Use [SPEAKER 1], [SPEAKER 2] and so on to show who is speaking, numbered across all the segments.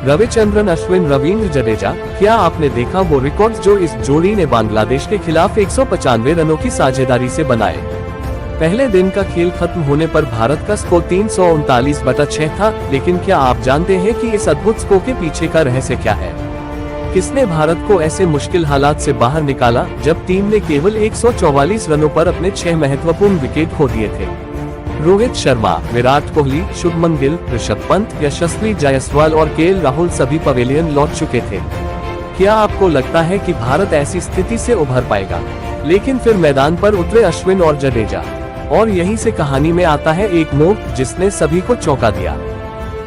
[SPEAKER 1] रविचंद्रन अश्विन रवींद्र जडेजा, क्या आपने देखा वो रिकॉर्ड्स जो इस जोड़ी ने बांग्लादेश के खिलाफ 195 रनों की साझेदारी से बनाए। पहले दिन का खेल खत्म होने पर भारत का स्कोर 339/6 था, लेकिन क्या आप जानते हैं कि इस अद्भुत स्कोर के पीछे का रहस्य क्या है? किसने भारत को ऐसे मुश्किल हालात से बाहर निकाला जब टीम ने केवल 144 रनों पर अपने 6 महत्वपूर्ण विकेट खो दिए थे? रोहित शर्मा, विराट कोहली, शुभमन गिल, ऋषभ पंत, यशस्वी जायसवाल और केएल राहुल सभी पवेलियन लौट चुके थे। क्या आपको लगता है कि भारत ऐसी स्थिति से उभर पाएगा? लेकिन फिर मैदान पर उतरे अश्विन और जडेजा, और यहीं से कहानी में आता है एक मोड़ जिसने सभी को चौंका दिया।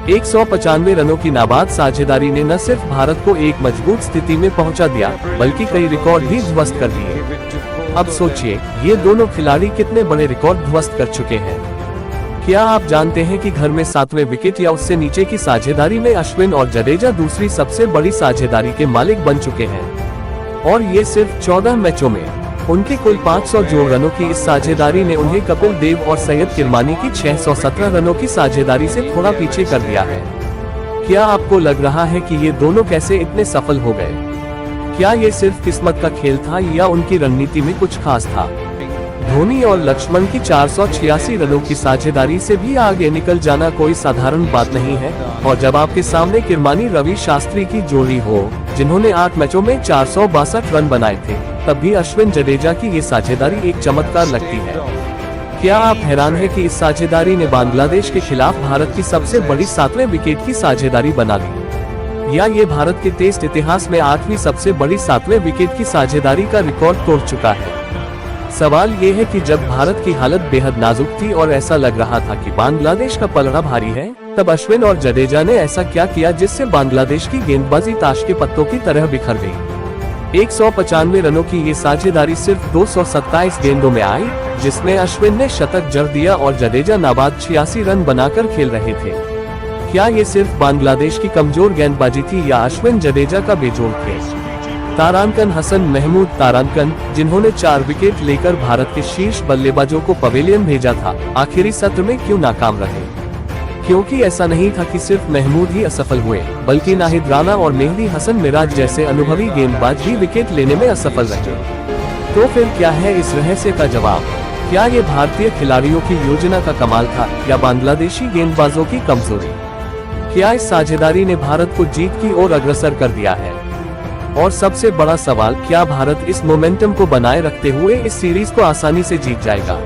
[SPEAKER 1] 195 रनों की नाबाद साझेदारी ने न सिर्फ भारत को एक मजबूत स्थिति में पहुंचा दिया, बल्कि कई रिकॉर्ड भी ध्वस्त कर दिए। अब सोचिए, ये दोनों खिलाड़ी कितने बड़े रिकॉर्ड ध्वस्त कर चुके हैं। क्या आप जानते हैं कि घर में 7वें विकेट या उससे नीचे की साझेदारी में अश्विन और जडेजा दूसरी सबसे बड़ी साझेदारी के मालिक बन चुके हैं? और ये सिर्फ 14 मैचों में। उनके कुल 500 जोड़ रनों की इस साझेदारी ने उन्हें कपिल देव और सैयद किरमानी की 617 रनों की साझेदारी से थोड़ा पीछे कर दिया है। क्या आपको लग रहा है कि ये दोनों कैसे इतने सफल हो गए? क्या ये सिर्फ किस्मत का खेल था या उनकी रणनीति में कुछ खास था? धोनी और लक्ष्मण की 486 रनों की साझेदारी से भी आगे निकल जाना कोई साधारण बात नहीं है, और जब आपके सामने किरमानी रवि शास्त्री की जोड़ी हो, जिन्होंने 8 मैचों में 462 रन बनाए थे, तब भी अश्विन जडेजा की ये साझेदारी एक चमत्कार लगती है। क्या आप हैरान हैं कि इस साझेदारी ने बांग्लादेश के खिलाफ भारत की सबसे बड़ी 7वें विकेट की साझेदारी बना दी, या ये भारत के टेस्ट इतिहास में 8वीं सबसे बड़ी 7वें विकेट की साझेदारी का रिकॉर्ड तोड़ चुका है? सवाल ये है कि जब भारत की हालत बेहद नाजुक थी और ऐसा लग रहा था कि बांग्लादेश का पलड़ा भारी है, तब अश्विन और जडेजा ने ऐसा क्या किया जिससे बांग्लादेश की गेंदबाजी ताश के पत्तों की तरह बिखर गई। 195 रनों की ये साझेदारी सिर्फ 227 गेंदों में आई, जिसमें अश्विन ने शतक जड़ दिया और जडेजा नाबाद 86 रन बनाकर खेल रहे थे। क्या ये सिर्फ बांग्लादेश की कमजोर गेंदबाजी थी या अश्विन जडेजा का बेजोड़ थे? तारानकन हसन महमूद तारानकन, जिन्होंने 4 विकेट लेकर भारत के शीर्ष बल्लेबाजों को पवेलियन भेजा था, आखिरी सत्र में क्यों नाकाम रहे? क्योंकि ऐसा नहीं था कि सिर्फ महमूद ही असफल हुए, बल्कि नाहिद राणा और मेहदी हसन मिराज जैसे अनुभवी गेंदबाज भी विकेट लेने में असफल रहे। तो फिर क्या है इस रहस्य का जवाब? क्या ये भारतीय खिलाड़ियों की योजना का कमाल था या बांग्लादेशी गेंदबाजों की कमजोरी? क्या इस साझेदारी ने भारत को जीत की ओर अग्रसर कर दिया है? और सबसे बड़ा सवाल, क्या भारत इस मोमेंटम को बनाए रखते हुए इस सीरीज को आसानी से जीत जाएगा?